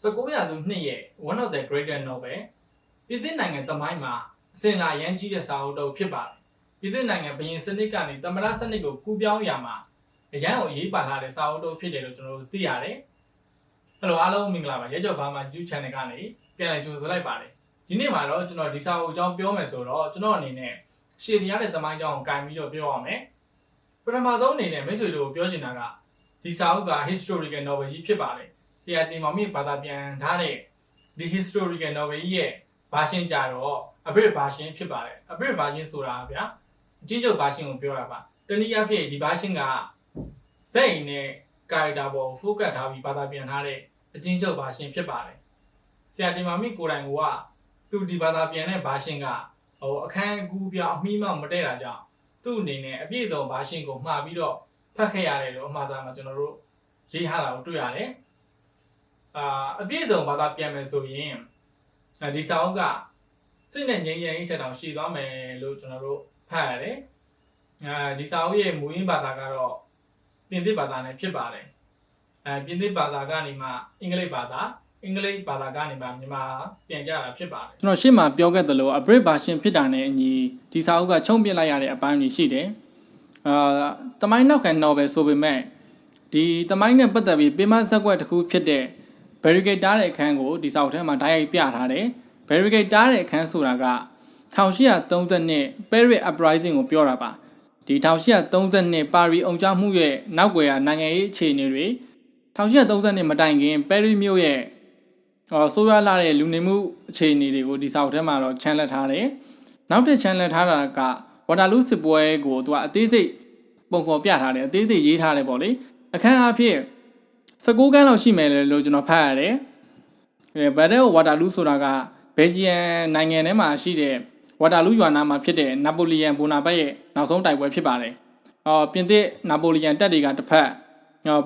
19ရာစုနှစ်ရဲ့ one of the greatest novel ပြည်သစ်နိုင်ငံသမိုင်းမှာအစဉ်လာရန်ကြီးတဲ့စာအုပ်တစ်ဖြစ်ပါတယ်ပြည်သစ်နိုင်ငံဘုရင်စနစ်ကနေသမ္မတစနစ်ကိုကူးပြောင်းရမှာအရန်ကိုရေးပါလာတဲ့စာအုပ်တစ်ဖြစ်တယ်လို့ကျွန်တော်တို့သိရတယ်Hello အားလုံးမင်္ဂလာပါရဲကျော်ဘာမှ YouTube channel ကနေပြန်လည်ကြိုဆိုလိုက်ပါတယ်ဒီနေ့မှာတော့ကျွန်တော်ဒီစာအုပ်အကြောင်းပြောမယ်ဆိုတော့ကျွန်တော်အနေနဲ့ရှေ့ရတဲ့သမိုင်းအကြောင်းကိုကင်ပြီးတော့ပြောရမယ်ပထမဆုံးအနေနဲ့မိတ်ဆွေတို့ကိုပြောချင်တာကဒီစာအုပ်က historical novel ကြီးဖြစ်ပါတယ်ဆရာတင်မောင်မြင့်ဘာသာပြန်ထားတဲ့ဒီ historical novel ကြီးရဲ့ version ကြတော့ abridged version ဖြစ်ပါတယ် abridged version ဆိုတာဗျာအချင်းချုပ် version ကိုပြောတာပါတနည်းအားဖြင့်ဒီ version ကဇက်အိမ်နဲ့ character ပေါ် focus ထားပြီးဘာသာပြန်ထားတဲ့အချင်းချုပ် version ဖြစ်ပါတယ်ဆရာတင်မောင်မြင့်ကိုယ်တိုင်ကသူဒီဘာသာပြန်တဲ့ version ကအခန်းအကူးပြအမိမောက်မတည့်တာကြောင့်သူ့အနေနဲ့အပြည့်အစုံ version ကိုမှားပြီးတော့ဖတ်ခဲ့ရတယ်လို့အမှားသားမှာကျွန်တော်တို့ရေးထားတာကိုတွေ့ရတယ်အပြည့်အစုံဘာသာပြန်မယ်ဆိုရင်ဒီစာအုပ်ကစိတ်နဲ့ငြိမ်းချမ်းရေးထက်တောင်ရှည်သွားမယ်လို့ကျွန်တော်တို့ဖတ်ရတယ်ဒီစာအုပ်ရဲ့မူရင်းဘာသာကတော့ပြင်သစ်ဘာသာနဲ့ဖြစ်ပါတယ်ပြင်သစ်ဘာသာကနေမှအင်္ဂလိပ်ဘာသာကနေမှမြန်မာပြန်ကြတာဖြစ်ပါတယ်ကျွန်တော်ရှေ့မှာပြောခဲ့သလို abridged version ဖြစ်တာနဲ့အညီဒီစာအုပ်ကချုံပြလိုက်ရတဲ့အပိုင်းတွေရှိတယ်တမိုင်းနောက်ခံ novel ဆိုပေမဲ့ဒီတမိုင်းနဲ့ပတ်သက်ပြီးပင်မဇက်ကွက်တစ်ခုဖြစ်တဲ့ barricade တားတဲ့အခန်းကိုဒီစာအုပ်ထဲမှာတိုက်ရိုက်ပြထားတယ် barricade တားတဲ့အခန်းဆိုတာက1832 Paris uprising ကိုပြောတာပါဒီ1832 ပါရီအောင်ကြမှုရဲ့နောက်ွယ်ကနိုင်ငံရေးအခြေအနေတွေ1832မတိုင်ခင် Paris မြို့ရဲ့ဆိုးရွားလာတဲ့လူနေမှုအခြေအနေတွေကိုဒီစာအုပ်ထဲမှာတော့ချန်လက်ထားတယ်နောက်တစ်ချန်လက်ထားတာကဝါတာလူးစစ်ပွဲကိုသူကအသေးစိတ်ပုံဖော်ပြထားတယ်အသေးစိတ်ရေးထားတယ်ပေါ့လေအခန်းအဖြစ်19ခန်းလောက်ရှိမယ်လို့ကျွန်တော်ဖတ်ရတယ်ဘယ်တဲ့ဝါတာလူးဆိုတာကဘယ်လ်ဂျီယံနိုင်ငံထဲမှာရှိတဲ့ဝါတာလူးရွာနာမှာဖြစ်တဲ့နာပိုလီယံဘိုနာပတ်ရဲ့နောက်ဆုံးတိုက်ပွဲဖြစ်ပါတယ်ပြင်သစ်နာပိုလီယံတပ်တွေကတစ်ဖက်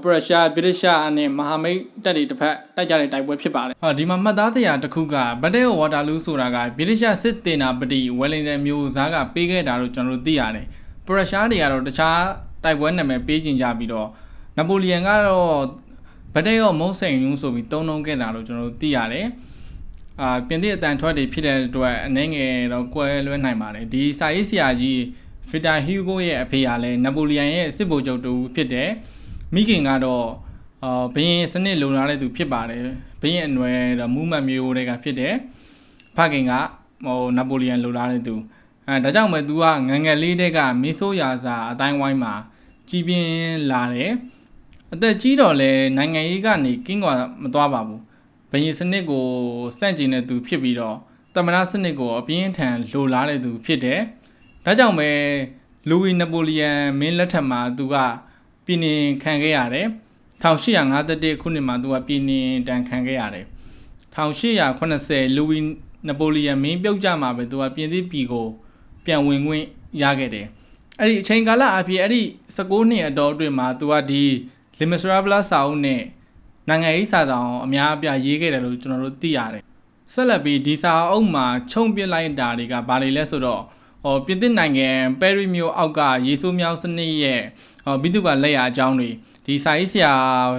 ပရုရှားဗြိတိရှနဲ့မဟာမိတ်တပ်တွေတစ်ဖက်တိုက်ကြတဲ့တိုက်ပွဲဖြစ်ပါတယ်ဒီမှာမှတ်သားစရာတစ်ခုကဘတ်တဲဝါတာလူးဆိုတာကဗြိတိရှစစ်တေနာပတိဝယ်လင်တန်မျိုးစားကပေးခဲ့တာလို့ကျွန်တော်တို့သိရတယ်ပရုရှားတွေကတော့တခြားတိုက်ပွဲနာမည်ပေးကျင်ကြပြီးတော့နာပိုလီယံကတော့ဘတ်တဲရောမုံစိန်ယူဆိုပြီးတုံးခဲ့တာလို့ကျွန်တော်တို့သိရတယ်ပြင်သစ်အတန်ထွက်တွေဖြစ်တဲ့အတွက်အနေငယ်တော့ကွဲလွဲနိုင်ပါတယ်ဒီစာရေးဆရာကြီးဗီတာဟီဂိုရဲ့အဖေကလည်းနာပိုလီယံရဲ့စစ်ဗိုလ်ချုပ်တူဖြစ်တယ်မိခင်ကတော့ဘရင်စနစ်လုံလာတဲ့သူဖြစ်ပါတယ်ဘရင်အနွယ်တော့မူးမတ်မျိုးတွေကဖြစ်တယ်ဖခင်ကနာပိုလီယံလုံလာတဲ့သူဒါကြောင့်ပဲသူကငငယ်လေးတွေကမင်းဆိုးရာစာအတိုင်းဝိုင်းမှာကြီးပြင်းလာတယ်အသက်ကြီးတော့လဲနိုင်ငံရေးကနေကင်းကွာမသွားပါဘူးဘရင်စနစ်ကိုစန့်ကျင်တဲ့သူဖြစ်ပြီးတော့သမ္မတစနစ်ကိုအပြင်းထန်လိုလားတဲ့သူဖြစ်တယ်ဒါကြောင့်ပဲလူဝီနာပိုလီယံမင်းလက်ထက်မှာသူကပြည်နှင်ခံခဲ့ရတယ်1851ခုနှစ်မှာသူကပြည်နှင်တန်ခံခဲ့ရတယ်1880လူဝီနာပိုလီယံမင်းပြုတ်ကြမှာပဲသူကပြင်သစ်ပြည်ကိုပြန်ဝင်ခွင့်ရခဲ့တယ်အဲ့ဒီအချိန်ကာလအဖြစ်အဲ့ဒီ19နှစ်အတော်အတွင်းမှာသူကဒီ Les Miserables စာအုပ်နဲ့နိုင်ငံရေးစာဆောင်အများအပြားရေးခဲ့တယ်လို့ကျွန်တော်တို့သိရတယ်ဆက်လက်ပြီးဒီစာအုပ်မှာခြုံပြလိုက်တာတွေကဘာတွေလဲဆိုတော့ပြင်သစ်နိုင်ငံပဲရီမြို့အောက်ကရေဆိုးမြောင်းစနစ်ရဲ့ဘိတုကလက်ရာအကြောင်းတွေဒီစာရေးဆရာ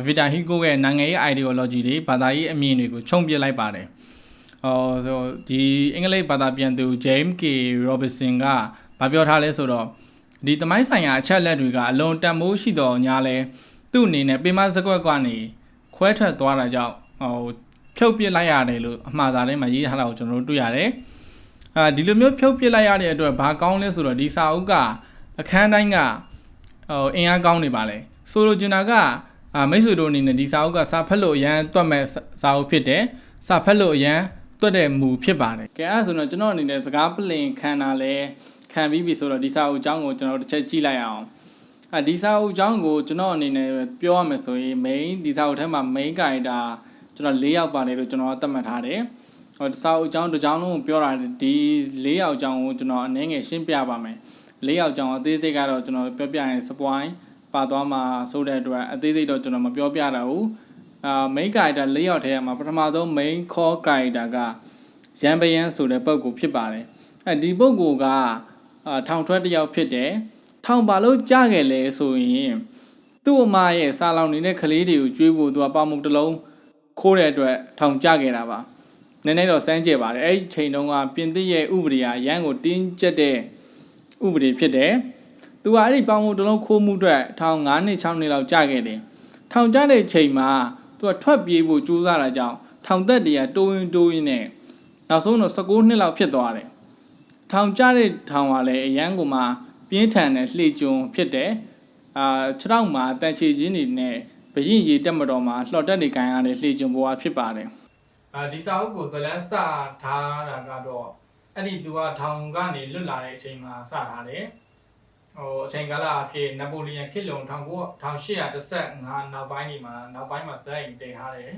ဗီတာဟီဂိုရဲ့နိုင်ငံရေး ideology တွေဘာသာရေးအမြင်တွေကိုခြုံပြလိုက်ပါတယ်ဆိုဒီအင်္ဂလိပ်ဘာသာပြန်သူ James K. Robinson ကဘာပြောထားလဲဆိုတော့ဒီသမိုင်းဆိုင်ရာအချက်လက်တွေကအလွန်တန်ဖိုးရှိတော်ညာလဲသူ့အနေနဲ့ပေမစကွက်ကနေခွဲထွက်သွားတာကြောင့်ဖြုတ်ပစ်လိုက်ရတယ်လို့အမှားသားထဲမှာရေးထားတာကိုကျွန်တော်တို့တွေ့ရတယ်ဒီလိုမျိုးဖြုတ်ပစ်လိုက်ရတဲ့အတွက်ဘာကောင်းလဲဆိုတော့ဒီစာအုပ်ကအခန်းတိုင်းကအင်အားကောင်းနေပါလေဆိုလိုချင်တာကမိတ်ဆွေတို့အနေနဲ့ဒီစာအုပ်ကစာဖတ်လို့အရန်တွက်မဲ့စာအုပ်ဖြစ်တယ်စာဖတ်လို့အရန်တွက်တဲ့မူဖြစ်ပါတယ်ကဲအဲ့ဒါဆိုတော့ကျွန်တော်အနေနဲ့စကားပလင်ခံတာလဲခံပြီးပြီဆိုတော့ဒီစာအုပ်အကြောင်းကိုကျွန်တော်တစ်ချက်ကြည့်လိုက်အောင်ဒီစာအုပ်အကြောင်းကိုကျွန်တော်အနေနဲ့ပြောရမယ်ဆိုရင် main ဒီစာအုပ်ထဲမှာ main character ကျွန်တော်၄ယောက်ပါတယ်လို့ကျွန်တော်သတ်မှတ်ထားတယ်စာအုပ်အကြောင်းတစ်ကြောင်းလုံးကိုပြောတာဒီ၄ယောက်အကြောင်းကိုကျွန်တော်အနေငယ်ရှင်းပြပါမယ်၄ယောက်အကြောင်းအသေးစိတ်ကတော့ကျွန်တော်ပြောပြရင် spoil ပါသွားမှာဆိုတဲ့အတွက်အသေးစိတ်တော့ကျွန်တော်မပြောပြတော့ဘူးmain character ၄ယောက်ထဲမှာပထမဆုံး main core character ကရန်ပယန်းဆိုတဲ့ပုဂ္ဂိုလ်ဖြစ်ပါတယ်ဒီပုဂ္ဂိုလ်ကထောင်ထွက်တစ်ယောက်ဖြစ်တယ်ထောင်ပါလို့ကြားခဲ့လဲဆိုရင်သူ့အမရဲ့စာလောင်နေတဲ့ကလေးတွေကိုကျွေးဖို့သူကပေါမုံတစ်လုံး ခိုးတဲ့အတွက်ထောင်ကျခဲ့တာပါနည်းနည်းတော့စမ်းကြည့်ပါတယ်အဲ့ဒီချိန်တုန်းကပြင်သစ်ရဲ့ဥပဒေအရန်ကိုတင်းကျပ်တဲ့ဥပဒေဖြစ်တယ်သူကအဲ့ဒီပေါင်မှုတစ်လုံးခိုးမှုအတွက်ထောင်9နှစ်6နှစ်လောက်ကျခဲ့တယ်ထောင်ကျတဲ့ချိန်မှာသူကထွက်ပြေးဖို့ကြိုးစားတာကြောင့်ထောင်သက်တွေကတိုးရင်းနဲ့နောက်ဆုံးတော့19နှစ်လောက်ဖြစ်သွားတယ်ထောင်ကျတဲ့ထောင်ကလည်းအရန်ကိုမှပြင်းထန်တဲ့လှေကျွန်းဖြစ်တယ်ခြေထောက်မှာတန်ချေချင်းတွေနဲ့ဘရင်ရီတက်မတော်မှာလှော်တက်တွေကန်ရတဲ့လှေကျွန်းဘဝဖြစ်ပါတယ်ဒီစာအုပ်ကိုဇလန်းစထားတာကတော့အဲ့ဒီသူကထောင်ကနေလွတ်လာတဲ့အချိန်မှာစထားတယ်အချိန်ကာလအဖြစ်နပိုလီယန်ခေတ်လုံ1815နောက်ပိုင်းမှာဇက်အိမ်တင်ထားတယ်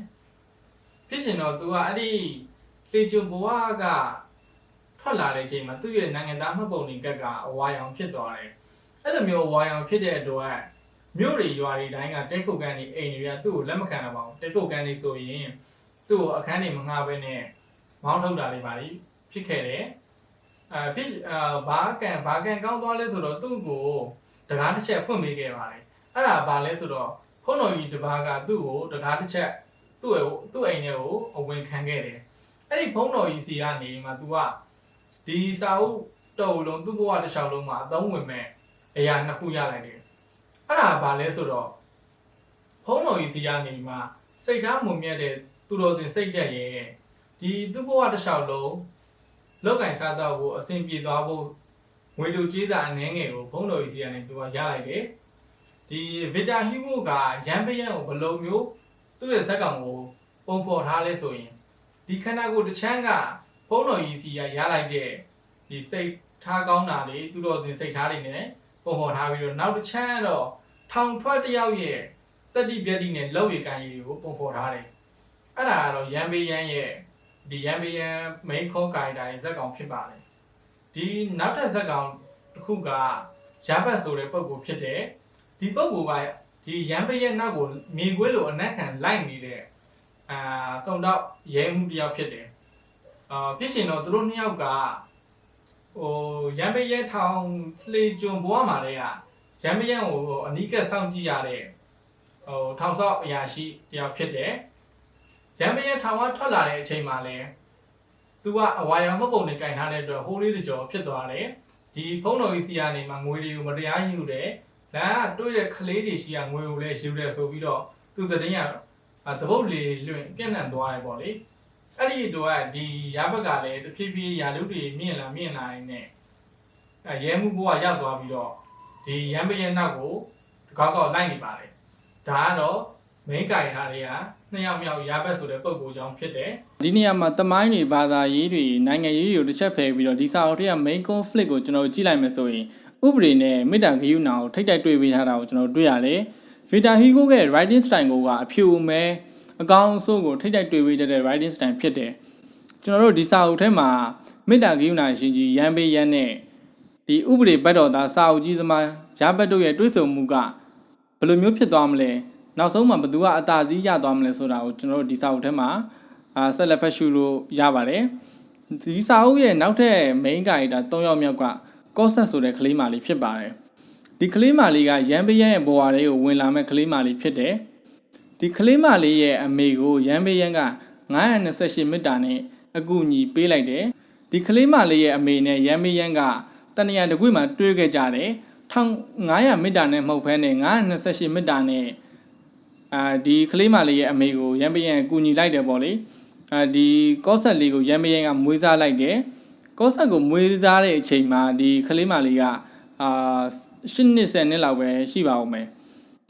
ဖြစ်ရှင်တော့သူကအဲ့ဒီလေကျွန်းဘဝကထွက်လာတဲ့အချိန်မှာသူ့ရဲ့နိုင်ငံသားမှတ်ပုံတင်ကတ်ကအဝါရောင်ဖြစ်သွားတယ်အဲ့လိုမျိုးအဝါရောင်ဖြစ်တဲ့အတွက်မြို့တွေရွာတွေတိုင်းကတဲခုတ်ကန်တွေအိမ်တွေကသူ့ကိုလက်မခံတော့ပါဘူးတဲခုတ်ကန်တွေဆိုရင်သူ့ကိုအခန်းတွေမငှားဘဲနဲ့မောင်းထုတ်တာတွေပါလိဖြစ်ခဲ့တယ်ဘာကန်ကောင်းသွားလဲဆိုတော့သူ့ကိုတကားတစ်ချက်ဖွင့်ပေးခဲ့ပါတယ်အဲ့ဒါဘာလဲဆိုတော့ဖုန်းတော်ကြီးတစ်ပါးကသူ့ကိုတကားတစ်ချက်သူ့အိမ်ထဲကိုအဝင်ခံခဲ့တယ်အဲ့ဒီဖုန်းတော်ကြီးစီကနေမှ तू ကဒီစာအုပ်တော်လုံးသူ့ဘဝတစ်လျှောက်လုံးမှာအသုံးဝင်မဲ့အရာနှစ်ခုရလိုက်တယ်အဲ့ဒါဘာလဲဆိုတော့ဖုန်းတော်ကြီးစီကနေမှစိတ်ထားမွန်မြတ်တဲ့သူတော်တင်စိတ်တက်ရဲ့ဒီသူ့ဘဝတစ်လျှောက်လုံးလောက်ကင်စားတော့ကိုအဆင်ပြေသွားဖို့ငွေတူကြေးစာအနှဲငယ်ကိုဖုန်းတော်ကြီးစီကနေ तू ကရလိုက်တယ်ဒီဗီတာဟီမိုကရန်ပယံကိုဘယ်လိုမျိုးသူ့ရဲ့ဇက်ကောင်ကိုပုံဖော်ထားလဲဆိုရင်ဒီခန္ဓာကိုယ်တစ်ချမ်းကဖုန်းတော်ကြီးစီရလိုက်တဲ့ဒီစိတ်ထားကောင်းတာလေသူတော်တင်စိတ်ထားတွေနဲ့ပုံဖော်ထားပြီးတော့နောက်တစ်ချမ်းတော့ထောင်ထွက်တယောက်ရဲ့တက်တိပြက်တိနဲ့လောက်ရည်ကန်ရည်ကိုပုံဖော်ထားတယ်အဲ့ဒါကတော့ရန်ပေရန်ရဲ့ဒီရန်ပေရန် main core character ရဲ့ဇက်ကောင်ဖြစ်ပါတယ်ဒီနောက်ထပ်ဇက်ကောင်တစ်ခုကရပတ်ဆိုတဲ့ပုံကိုဖြစ်တယ်ဒီပုံကိုပါဒီရန်ပေရန်နောက်ကိုမြေခွေးလိုအနက်ခံလိုက်နေတဲ့စုံတော့ရဲမှုတယောက်ဖြစ်တယ်ဖြစ်ရှင်တော့သူတို့နှစ်ယောက်ကရန်ပေရဲထောင်လှေကျွန်းဘဝမှာတည်းကရန်ပေရဲကိုအနီးကပ်စောင့်ကြည့်ရတဲ့ထောင်ဆောက်အရာရှိတယောက်ဖြစ်တယ်ရန်ပေရဲထောင်ကထွက်လာတဲ့အချိန်မှာလည်းသူကအဝါရောင်မှတ်ပုံနဲ့ကင်ထားတဲ့အတွက်ဟိုးလေးတကြောဖြစ်သွားတယ်ဒီဖုန်းတော်ကြီးစီကနေမှငွေတွေကိုမတရားယူတယ်ဒါကတွေ့တဲ့ကလေးတွေရှိကငွေကိုလည်းယူတယ်ဆိုပြီးတော့သူတတင်းရတပုတ်လေးလွင့်ပြန့်နှံ့သွားတယ်ပေါ့လေအဲ့ဒီတော့ဒီရဘက်ကလည်းတဖြည်းဖြည်းရာလူတွေမြင့်လာနေရဲမှုဘဝရောက်သွားပြီးတော့ဒီရန်ပရဲ့နောက်ကိုကောက်လိုက်နေပါတယ်ဒါကတော့ main ကင်ထားတွေကနှစ်ယောက်မြောက်ရဘက်ဆိုတဲ့ပုံကိုကြောင့်ဖြစ်တယ်ဒီနေရာမှာတမိုင်းတွေဘာသာရေးတွေနိုင်ငံရေးတွေကိုတစ်ချက်ဖယ်ပြီးတော့ဒီစာအုပ်ထဲက main conflict ကိုကျွန်တော်ကြည့်လိုက်မယ်ဆိုရင်ဥပဒေနဲ့မေတ္တာဂရုဏာကိုထိတ်တိုက်တွေ့ပေးထားတာကိုကျွန်တော်တွေ့ရတယ်ဗီတာဟီဂိုရဲ့ writing style ကအဖြူမဲအကောင်းဆုံးကိုထိတ်တိုက်တွေ့ပေးတဲ့ writing style ဖြစ်တယ်ကျွန်တော်တို့ဒီစာအုပ်ထဲမှာမေတ္တာဂရုဏာရှင်ကြီးရန်ပေးရန်နဲ့ဒီဥပဒေဘတ်တော်သားစာအုပ်ကြီးသမားရဘတ်တို့ရဲ့တွေ့ဆုံမှုကဘယ်လိုမျိုးဖြစ်သွားမလဲနောက်ဆုံးမှာဘသူကအသာစီးရသွားမလဲဆိုတာကိုကျွန်တော်တို့ဒီစာအုပ်ထဲမှာဆက်လက်ဖတ်ရှုလို့ရပါတယ်ဒီစာအုပ်ရဲ့နောက်ထပ် main character 3ယောက်မြောက်ကကော့ဆက်ဆိုတဲ့ကလေးမလေးဖြစ်ပါတယ်ဒီကလေးမလေးကရန်ပေးရန်ရဲ့ဘဝလေးကိုဝင်လာမဲ့ကလေးမလေးဖြစ်တယ်ဒီကလေးမလေးရဲ့အမေကိုရန်ပေးရန်က928မေတ္တာနဲ့အကူအညီပေးလိုက်တယ်ဒီကလေးမလေးရဲ့အမေနဲ့ရန်ပေးရန်ကတဏှာတကွေ့မှာတွေ့ခဲ့ကြတယ်1500မေတ္တာနဲ့မဟုတ်ဘဲနဲ့928မေတ္တာနဲ့ဒီကလေးမလေးရဲ့အမေကိုရန်ပေးရန်ကူညီလိုက်တယ်ပေါ့လေဒီကော့ဆက်လေးကိုရန်ပေးရန်ကမွေးစားလိုက်တယ်ကော့ဆက်ကိုမွေးစားတဲ့အချိန်မှာဒီကလေးမလေးက10နှစ်လောက်ပဲရှိပါဦးမယ်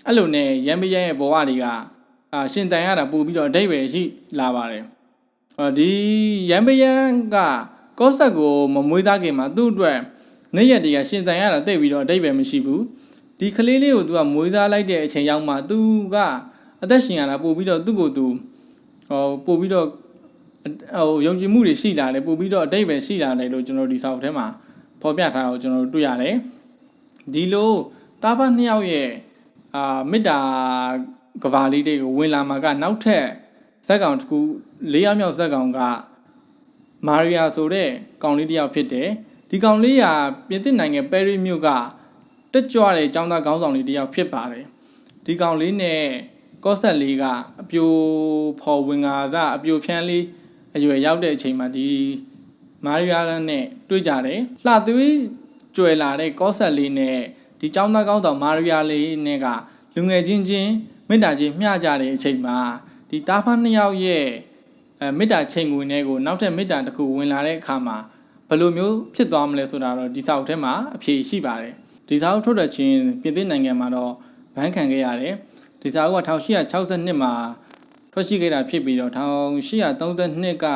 အဲ့လိုနဲ့ရန်ပေးရန်ရဲ့ဘဝတွေကရှင်တန်ရတာပို့ပြီးတော့အဓိပ္ပာယ်ရှိလာပါတယ်ဒီရန်ပေးရန်ကကော့ဆက်ကိုမမွေးသားခင်မှာသူ့အတွက်နေ့ရက်တွေကရှင်တန်ရတာတိတ်ပြီးတော့အဓိပ္ပာယ်မရှိဘူးဒီကလေးလေးကိုသူကမွေးသားလိုက်တဲ့အချိန်ရောက်မှသူကအသက်ရှင်ရတာပို့ပြီးတော့သူ့ကိုယ်သူပို့ပြီးတော့ယုံကြည်မှုတွေရှိလာတယ်ပို့ပြီးတော့အတိတ်ပဲရှိလာတယ်လို့ကျွန်တော်ဒီစာအုပ်ထဲမှာဖော်ပြထားတာကိုကျွန်တော်တို့တွေ့ရတယ်ဒီလိုတာဖတ်နှစ်ယောက်ရဲ့မေတ္တာကဘာလေးတွေကိုဝင်လာမှာကနောက်ထပ်ဇက်ကောင်တစ်ခု၄ယောက်မြောက်ဇက်ကောင်ကမာရီယာဆိုတဲ့ကောင်လေးတစ်ယောက်ဖြစ်တယ်ဒီကောင်လေးကပြင်သစ်နိုင်ငံပဲရစ်မြို့ကတက်ကြွတဲ့ကျောင်းသားခေါင်းဆောင်လေးတစ်ယောက်ဖြစ်ပါတယ်ဒီကောင်လေးနဲ့ ကော့ဆက်လေးကအပြိုဖော်ဝင်ကားစားအပြိုဖြန်းလေးအရွယ်ရောက်တဲ့အချိန်မှာဒီမာရီယာနဲ့တွေ့ကြတယ်လှသွေးကြွယ်လာတဲ့ကော့ဆက်လေးနဲ့ဒီចောင်းသားကောင်းတော်မာရီယာလေးနဲ့ကလူငယ်ချင်းမေတ္တာချင်းမျှကြတဲ့အချိန်မှာဒီတားဖားနှစ်ယောက်ရဲ့မေတ္တာချိန်ဝင်တွေကိုနောက်ထပ်မေတ္တာတစ်ခုဝင်လာတဲ့အခါမှာဘယ်လိုမျိုးဖြစ်သွားမလဲဆိုတာတော့ဒီစာအုပ်ထဲမှာအဖြေရှိပါတယ်ဒီစာအုပ်ထုတ်တဲ့ချင်းပြင်သစ်နိုင်ငံမှာတော့ဘန်းခံခဲ့ရတယ်ဒီစာအုပ်က1862မှာထွက်ရှိခဲ့တာဖြစ်ပြီးတော့1832က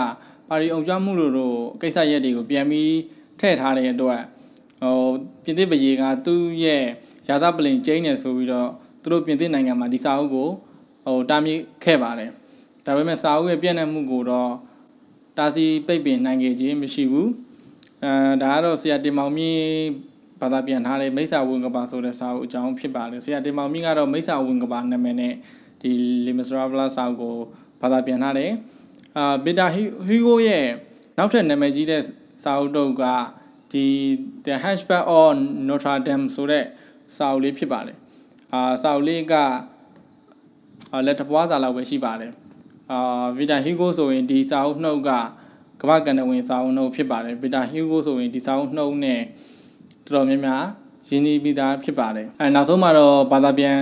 ပါရီအောင်ကြမှုတို့ကိစ္စရက်တွေကိုပြန်ပြီးထည့်ထားတဲ့အတွက်ပြင်သစ်ပြည်ကသူ့ရဲ့ယာသပလင်ကျင်းနေဆိုပြီးတော့သူတို့ပြင်သစ်နိုင်ငံမှာဒီစာအုပ်ကိုတားမြစ်ခဲ့ပါတယ်ဒါပေမဲ့စာအုပ်ရဲ့ပြည့်နှက်မှုကိုတော့တာစီပိတ်ပင်နိုင်ခဲ့ခြင်းမရှိဘူးဒါကတော့ဆရာတင်မောင်မြင့်ဘာသာပြန်ထားတဲ့မိစ္ဆာဝင်ကဘာဆိုတဲ့စာအုပ်အကြောင်းဖြစ်ပါတယ်ဆရာတင်မောင်မြင့်ကတော့မိစ္ဆာဝင်ကဘာနာမည်နဲ့ဒီ Les Miserables စာအုပ်ကိုဘာသာပြန်ထားတယ်ဗီတာဟီဂိုရဲ့နောက်ထပ်နာမည်ကြီးတဲ့စာအုပ်တုပ်ကဒီ The Hunchback of Notre Dame ဆိုတဲ့စာအုပ်လေးဖြစ်ပါတယ်စာအုပ်လေးကလက်တပွားစာလောက်ပဲရှိပါတယ်ဗီတာဟီဂိုဆိုရင်ဒီစာအုပ်နှုတ်ကကမ္ဘာကန်တဝင်စာအုပ်နှုတ်ဖြစ်ပါတယ်ဗီတာဟီဂိုဆိုရင်ဒီစာအုပ်နှုတ်နဲ့တော်တော်များများရင်းနှီးပြီးသားဖြစ်ပါတယ်နောက်ဆုံးမှာတော့ဘာသာပြန်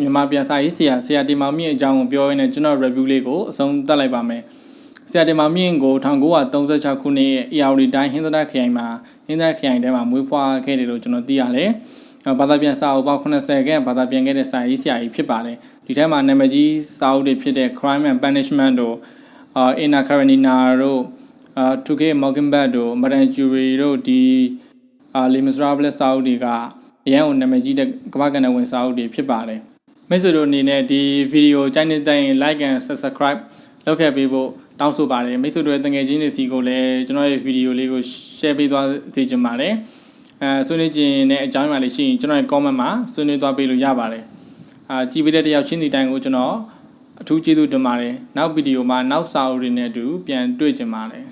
မြန်မာပြန်စာရေးဆရာတင်မောင်မြင့်အကြောင်းကိုပြောရင်းနဲ့ကျွန်တော် review လေးကိုအဆုံးသတ်လိုက်ပါမယ်ဆရာတင်မောင်မြင့်ကို1936ခုနှစ်ရဲ့ AR တိုင်းဟင်းသဒခရိုင်မှာဟင်းသဒခရိုင်ထဲမှာမွေးဖွားခဲ့တယ်လို့ကျွန်တော်သိရတယ်ဘာသာပြန်စာအုပ်ပေါင်း80ခန့်ဘာသာပြန်ခဲ့တဲ့စာရေးဆရာကြီးဖြစ်ပါတယ်ဒီထဲမှာနာမည်ကြီးစာအုပ်တွေဖြစ်တဲ့ Crime and Punishment တို့Anna Karenina တို့To Kill a Mockingbird တို့ Madame Curie တို့ဒီLes Miserables စာအုပ်တွေကအရန်ကိုနာမည်ကြီးတဲ့ကမ္ဘာကန်တဲ့ဝင်စာအုပ်တွေဖြစ်ပါတယ်မိတ်ဆွေတို့အနေနဲ့ဒီဗီဒီယိုကြိုက်နေတဲ့ရင် like and subscribe လုပ်ခဲ့ပေးဖို့တောင်းဆိုပါတယ်မိတ်ဆွေတို့ရဲ့တငယ်ချင်းတွေစီကိုလည်းကျွန်တော်ရဲ့ဗီဒီယိုလေးကို share ပေးသွားစေချင်ပါတယ်ဆွေးနွေးခြင်းနဲ့အကြောင်းအရာလေးရှိရင်ကျွန်တော်ရဲ့ comment မှာဆွေးနွေးသွားပေးလို့ရပါတယ်ကြည့်ပေးတဲ့တယောက်ချင်းစီတိုင်းကိုကျွန်တော်အထူးကျေးဇူးတင်ပါတယ်နောက်ဗီဒီယိုမှာနောက်စာအုပ်တွေနဲ့အတူပြန်တွေ့ကြပါတယ်